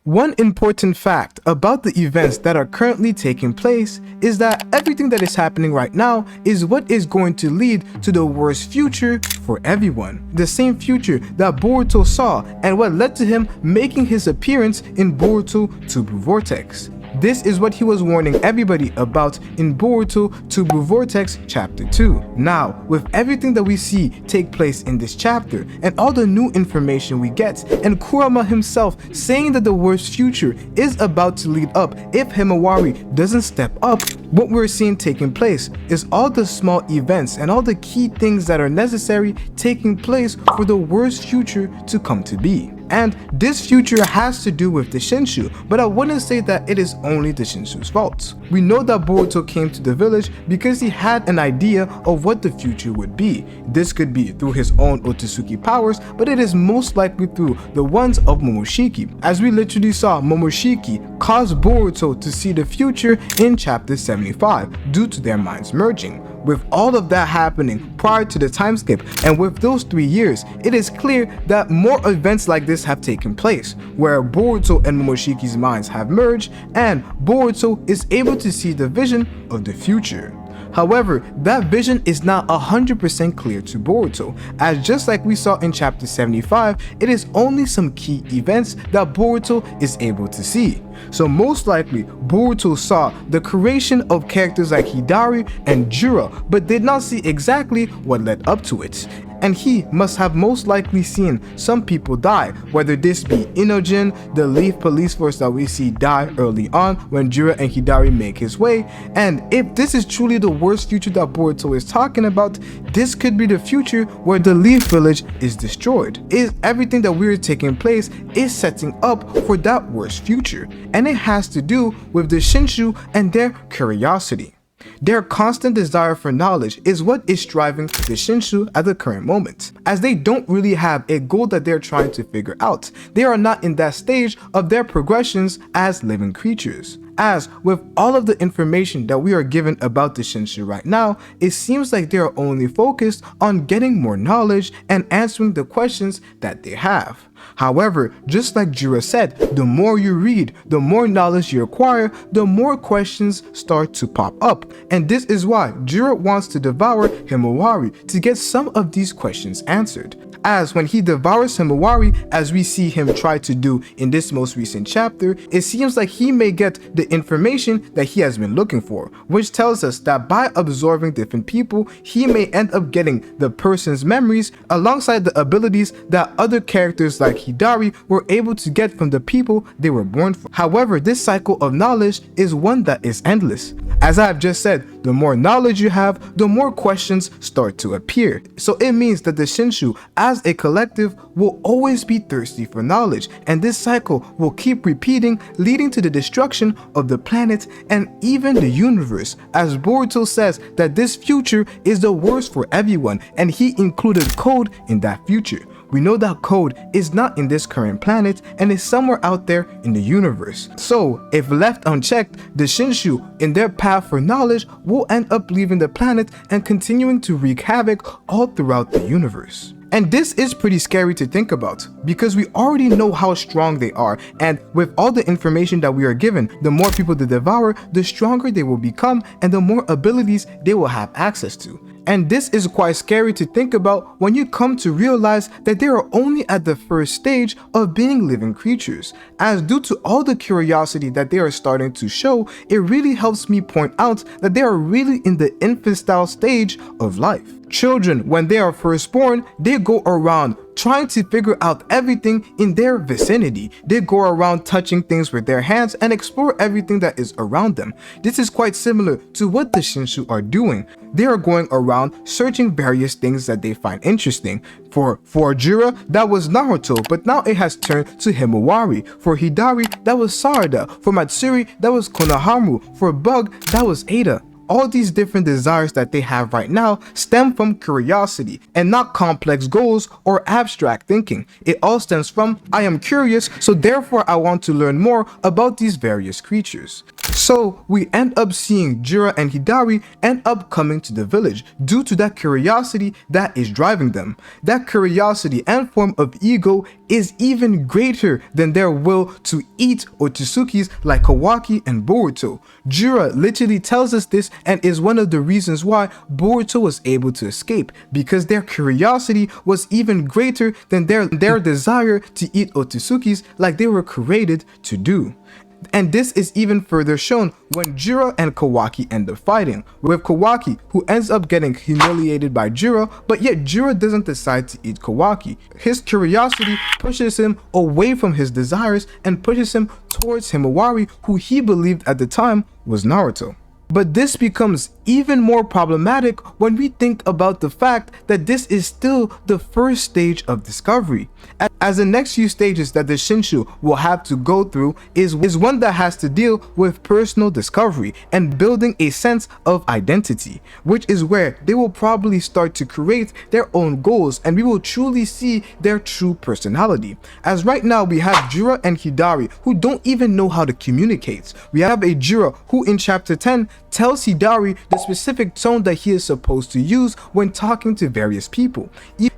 One important fact about the events that are currently taking place is that everything that is happening right now is what is going to lead to the worst future for everyone. The same future that Boruto saw and what led to him making his appearance in Boruto TBV Vortex. This is what he was warning everybody about in Boruto TBV Vortex Chapter 2. Now, with everything that we see take place in this chapter and all the new information we get, and Kurama himself saying that the worst future is about to lead up if Himawari doesn't step up, what we're seeing taking place is all the small events and all the key things that are necessary taking place for the worst future to come to be. And this future has to do with the Shinju, but I wouldn't say that it is only the Shinju's fault. We know that Boruto came to the village because he had an idea of what the future would be. This could be through his own Otsutsuki powers, but it is most likely through the ones of Momoshiki, as we literally saw Momoshiki cause Boruto to see the future in chapter 75 due to their minds merging. With all of that happening prior to the time skip, and with those 3 years, it is clear that more events like this have taken place, where Boruto and Momoshiki's minds have merged, and Boruto is able to see the vision of the future. However, that vision is not 100% clear to Boruto, as just like we saw in chapter 75, it is only some key events that Boruto is able to see. So most likely, Boruto saw the creation of characters like Hidari and Jura, but did not see exactly what led up to it. And he must have most likely seen some people die, whether this be Inojin, the Leaf police force that we see die early on when Jura and Hidari make his way. And if this is truly the worst future that Boruto is talking about, this could be the future where the Leaf village is destroyed. Everything that we're taking place is setting up for that worst future. And it has to do with the Shinju and their curiosity. Their constant desire for knowledge is what is driving the Shinju at the current moment, as they don't really have a goal that they're trying to figure out. They are not in that stage of their progressions as living creatures. As with all of the information that we are given about the Shinju right now, it seems like they are only focused on getting more knowledge and answering the questions that they have. However, just like Jura said, the more you read, the more knowledge you acquire, the more questions start to pop up. And this is why Jura wants to devour Himawari to get some of these questions answered. As when he devours Himawari, as we see him try to do in this most recent chapter, it seems like he may get the information that he has been looking for, which tells us that by absorbing different people, he may end up getting the person's memories alongside the abilities that other characters like Hidari were able to get from the people they were born from. However, this cycle of knowledge is one that is endless. As I have just said, the more knowledge you have, the more questions start to appear. So it means that the Shinju as a collective will always be thirsty for knowledge, and this cycle will keep repeating, leading to the destruction of the planet and even the universe, as Boruto says that this future is the worst for everyone, and he included code in that future. We know that code is not in this current planet and is somewhere out there in the universe. So, if left unchecked, the Shinju in their path for knowledge will end up leaving the planet and continuing to wreak havoc all throughout the universe. And this is pretty scary to think about, because we already know how strong they are, and with all the information that we are given, the more people they devour, the stronger they will become and the more abilities they will have access to. And this is quite scary to think about when you come to realize that they are only at the first stage of being living creatures, as due to all the curiosity that they are starting to show, it really helps me point out that they are really in the infantile stage of life. Children, when they are first born, they go around trying to figure out everything in their vicinity. They go around touching things with their hands and explore everything that is around them. This is quite similar to what the Shinju are doing. They are going around searching various things that they find interesting. For Jura, that was Naruto, but now it has turned to Himawari. For Hidari, that was Sarada. For Matsuri, that was Konohamaru. For Bug, that was Ada. All these different desires that they have right now stem from curiosity and not complex goals or abstract thinking. It all stems from, I am curious, so therefore I want to learn more about these various creatures. So we end up seeing Jira and Hidari end up coming to the village due to that curiosity that is driving them. That curiosity and form of ego is even greater than their will to eat Otsutsuki's like Kawaki and Boruto. Jira literally tells us this and is one of the reasons why Boruto was able to escape, because their curiosity was even greater than their desire to eat Otsutsuki's like they were created to do. And this is even further shown when Jira and Kawaki end up fighting, with Kawaki who ends up getting humiliated by Jira, but yet Jira doesn't decide to eat Kawaki. His curiosity pushes him away from his desires and pushes him towards Himawari, who he believed at the time was Naruto. But this becomes even more problematic when we think about the fact that this is still the first stage of discovery, as the next few stages that the Shinju will have to go through is one that has to deal with personal discovery and building a sense of identity, which is where they will probably start to create their own goals and we will truly see their true personality. As right now we have Jira and Hidari who don't even know how to communicate. We have a Jira who in chapter 10 tells Hidari the specific tone that he is supposed to use when talking to various people.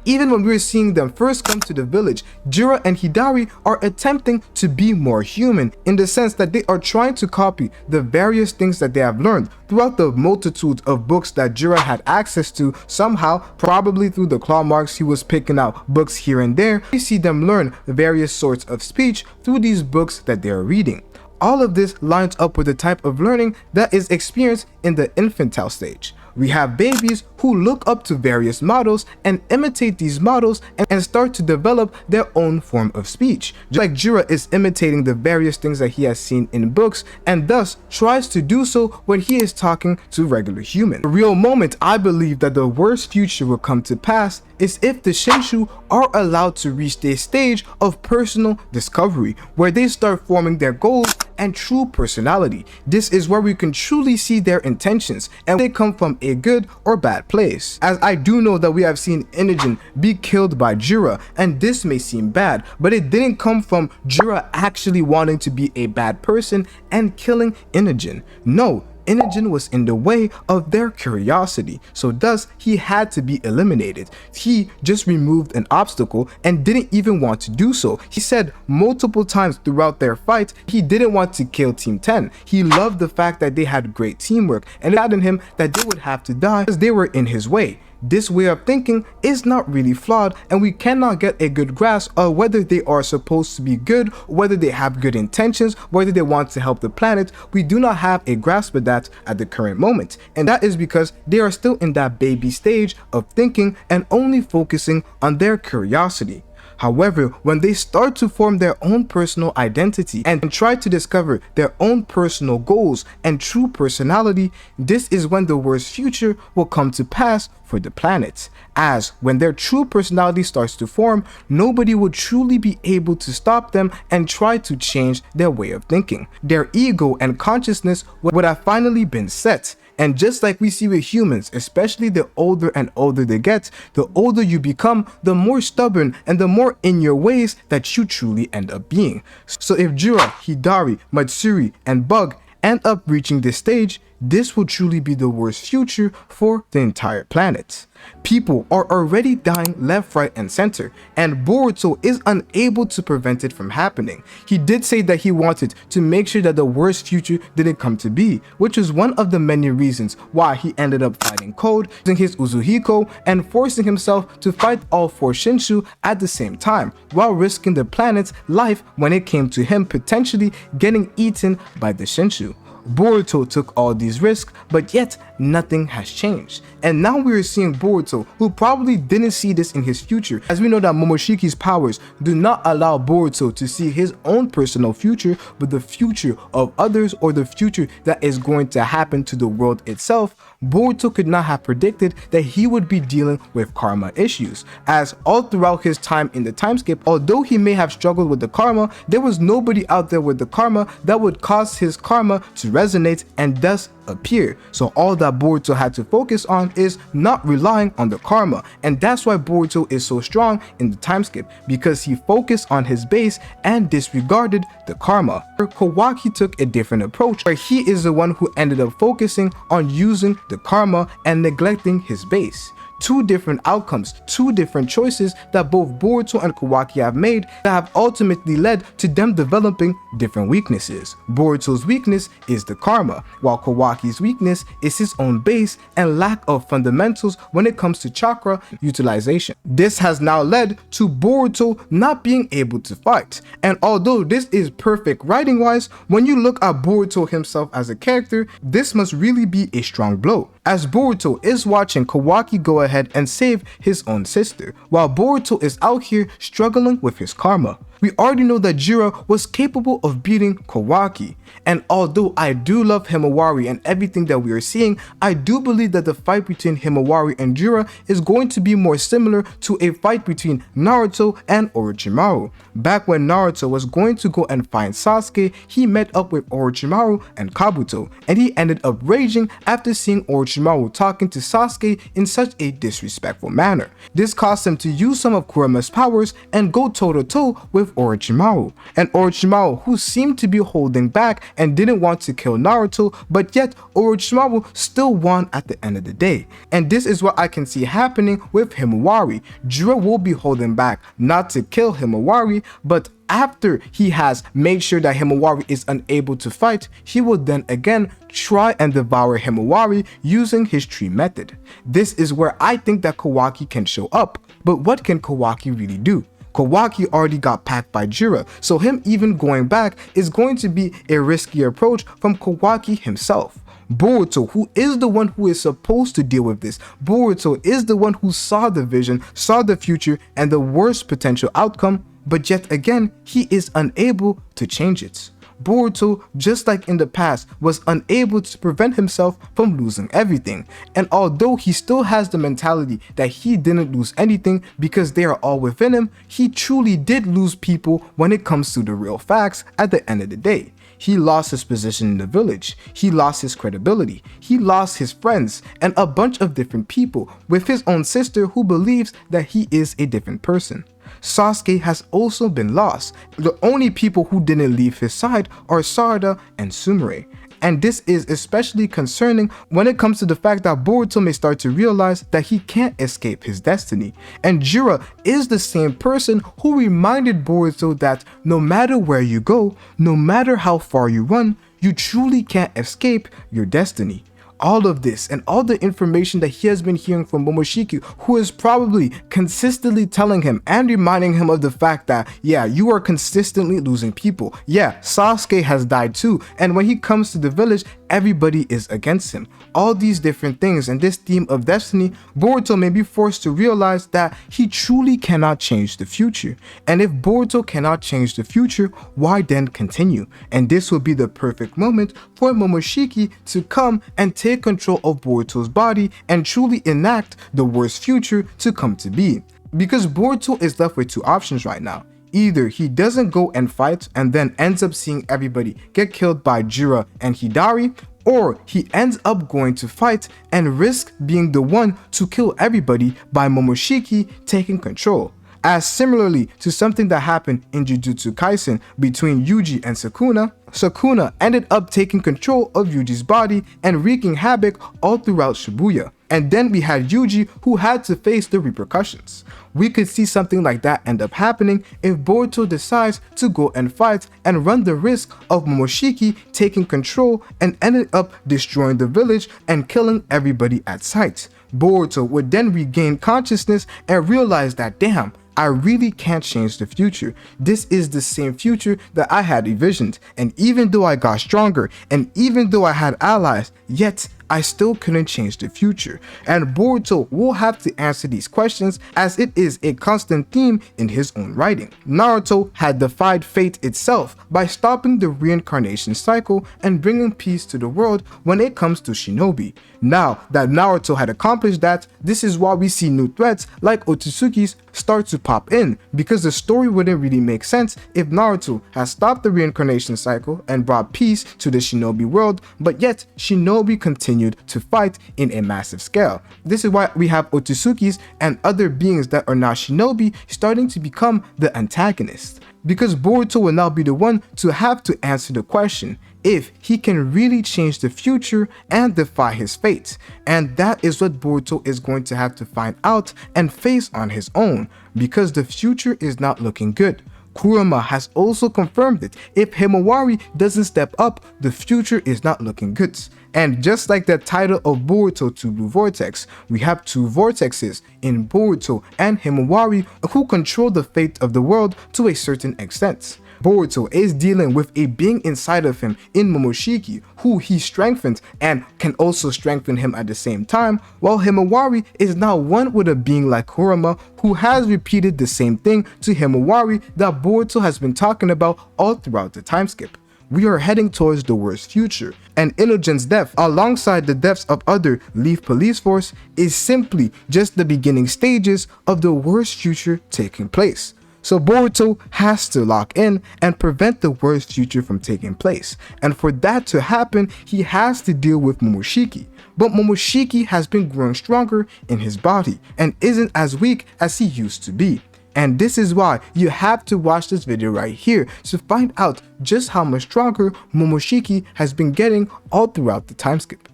Even when we're seeing them first come to the village, Jira and Hidari are attempting to be more human in the sense that they are trying to copy the various things that they have learned throughout the multitude of books that Jira had access to somehow, probably through the claw marks he was picking out books here and there. We see them learn various sorts of speech through these books that they are reading. All of this lines up with the type of learning that is experienced in the infantile stage. We have babies who look up to various models and imitate these models and start to develop their own form of speech. Just like Jira is imitating the various things that he has seen in books and thus tries to do so when he is talking to regular humans. The real moment I believe that the worst future will come to pass is if the Shinju are allowed to reach this stage of personal discovery, where they start forming their goals and true personality. This is where we can truly see their intentions and they come from a good or bad place. As I do know that we have seen Inogen be killed by Jira, and this may seem bad, but it didn't come from Jira actually wanting to be a bad person and killing Inogen. No, Inogen was in the way of their curiosity, so thus he had to be eliminated. He just removed an obstacle and didn't even want to do so. He said multiple times throughout their fight he didn't want to kill Team 10. He loved the fact that they had great teamwork and it saddened him that they would have to die because they were in his way. This way of thinking is not really flawed, and we cannot get a good grasp of whether they are supposed to be good, whether they have good intentions, whether they want to help the planet. We do not have a grasp of that at the current moment, and that is because they are still in that baby stage of thinking and only focusing on their curiosity. However, when they start to form their own personal identity and try to discover their own personal goals and true personality, this is when the worst future will come to pass for the planet. As when their true personality starts to form, nobody will truly be able to stop them and try to change their way of thinking. Their ego and consciousness would have finally been set. And just like we see with humans, especially the older and older they get, the older you become, the more stubborn and the more in your ways that you truly end up being. So if Jira, Hidari, Matsuri, and Bug end up reaching this stage, this will truly be the worst future for the entire planet. People are already dying left, right, and center, and Boruto is unable to prevent it from happening. He did say that he wanted to make sure that the worst future didn't come to be, which is one of the many reasons why he ended up fighting Code, using his Uzuhiko, and forcing himself to fight all four Shinju at the same time, while risking the planet's life when it came to him potentially getting eaten by the Shinju. Boruto took all these risks, but yet nothing has changed. And now we are seeing Boruto, who probably didn't see this in his future, as we know that Momoshiki's powers do not allow Boruto to see his own personal future, but the future of others or the future that is going to happen to the world itself. Boruto could not have predicted that he would be dealing with karma issues, as all throughout his time in the time skip, although he may have struggled with the karma, there was nobody out there with the karma that would cause his karma to resonate and thus appear. So all that Boruto had to focus on is not relying on the karma, and that's why Boruto is so strong in the time skip, because he focused on his base and disregarded the karma. Kawaki took a different approach, where he is the one who ended up focusing on using the karma and neglecting his base. Two different outcomes, two different choices that both Boruto and Kawaki have made that have ultimately led to them developing different weaknesses. Boruto's weakness is the karma, while Kawaki's weakness is his own base and lack of fundamentals when it comes to chakra utilization. This has now led to Boruto not being able to fight, and although this is perfect writing wise, when you look at Boruto himself as a character, this must really be a strong blow, as Boruto is watching Kawaki go ahead and save his own sister, while Boruto is out here struggling with his karma. We already know that Jiraiya was capable of beating Kawaki, and although I do love Himawari and everything that we are seeing, I do believe that the fight between Himawari and Jiraiya is going to be more similar to a fight between Naruto and Orochimaru. Back when Naruto was going to go and find Sasuke, he met up with Orochimaru and Kabuto, and he ended up raging after seeing Orochimaru talking to Sasuke in such a disrespectful manner. This caused him to use some of Kurama's powers and go toe-to-toe with Orochimaru, and Orochimaru, who seemed to be holding back and didn't want to kill Naruto, but yet Orochimaru still won at the end of the day. And this is what I can see happening with Himawari. Jiraiya will be holding back not to kill Himawari, but after he has made sure that Himawari is unable to fight, he will then again try and devour Himawari using his tree method. This is where I think that Kawaki can show up, but what can Kawaki really do? Kawaki already got packed by Jiraiya, so him even going back is going to be a risky approach from Kawaki himself. Boruto, who is the one who is supposed to deal with this, Boruto is the one who saw the vision, saw the future and the worst potential outcome, but yet again, he is unable to change it. Boruto, just like in the past, was unable to prevent himself from losing everything, and although he still has the mentality that he didn't lose anything because they are all within him, he truly did lose people when it comes to the real facts at the end of the day. He lost his position in the village, he lost his credibility, he lost his friends, and a bunch of different people, with his own sister who believes that he is a different person. Sasuke has also been lost. The only people who didn't leave his side are Sarada and Sumire. And this is especially concerning when it comes to the fact that Boruto may start to realize that he can't escape his destiny. And Jiraiya is the same person who reminded Boruto that no matter where you go, no matter how far you run, you truly can't escape your destiny. All of this and all the information that he has been hearing from Momoshiki, who is probably consistently telling him and reminding him of the fact that, yeah, you are consistently losing people. Yeah, Sasuke has died too, and when he comes to the village, everybody is against him. All these different things and this theme of destiny, Boruto may be forced to realize that he truly cannot change the future. And if Boruto cannot change the future, why then continue? And this will be the perfect moment for Momoshiki to come and take control of Boruto's body and truly enact the worst future to come to be. Because Boruto is left with two options right now. Either he doesn't go and fight and then ends up seeing everybody get killed by Jiraiya and Hidari, or he ends up going to fight and risk being the one to kill everybody by Momoshiki taking control. As similarly to something that happened in Jujutsu Kaisen between Yuji and Sukuna ended up taking control of Yuji's body and wreaking havoc all throughout Shibuya. And then we had Yuji, who had to face the repercussions. We could see something like that end up happening if Boruto decides to go and fight and run the risk of Momoshiki taking control and ended up destroying the village and killing everybody at sight. Boruto would then regain consciousness and realize that, damn, I really can't change the future. This is the same future that I had envisioned, and even though I got stronger and even though I had allies, yet I still couldn't change the future, and Boruto will have to answer these questions as it is a constant theme in his own writing. Naruto had defied fate itself by stopping the reincarnation cycle and bringing peace to the world when it comes to shinobi. Now that Naruto had accomplished that, this is why we see new threats like Otsutsuki's start to pop in, because the story wouldn't really make sense if Naruto has stopped the reincarnation cycle and brought peace to the shinobi world, but yet shinobi continued to fight in a massive scale. This is why we have Otsutsuki's and other beings that are now shinobi starting to become the antagonists, because Boruto will now be the one to have to answer the question if he can really change the future and defy his fate. And that is what Boruto is going to have to find out and face on his own, because the future is not looking good. Kurama has also confirmed it. If Himawari doesn't step up, the future is not looking good. And just like the title of Boruto 2 Blue Vortex, we have two vortexes in Boruto and Himawari who control the fate of the world to a certain extent. Boruto is dealing with a being inside of him in Momoshiki who he strengthened and can also strengthen him at the same time, while Himawari is now one with a being like Kurama who has repeated the same thing to Himawari that Boruto has been talking about all throughout the time skip. We are heading towards the worst future, and Inogen's death alongside the deaths of other Leaf Police Force is simply just the beginning stages of the worst future taking place. So Boruto has to lock in and prevent the worst future from taking place, and for that to happen, he has to deal with Momoshiki. But Momoshiki has been growing stronger in his body and isn't as weak as he used to be. And this is why you have to watch this video right here to find out just how much stronger Momoshiki has been getting all throughout the time skip.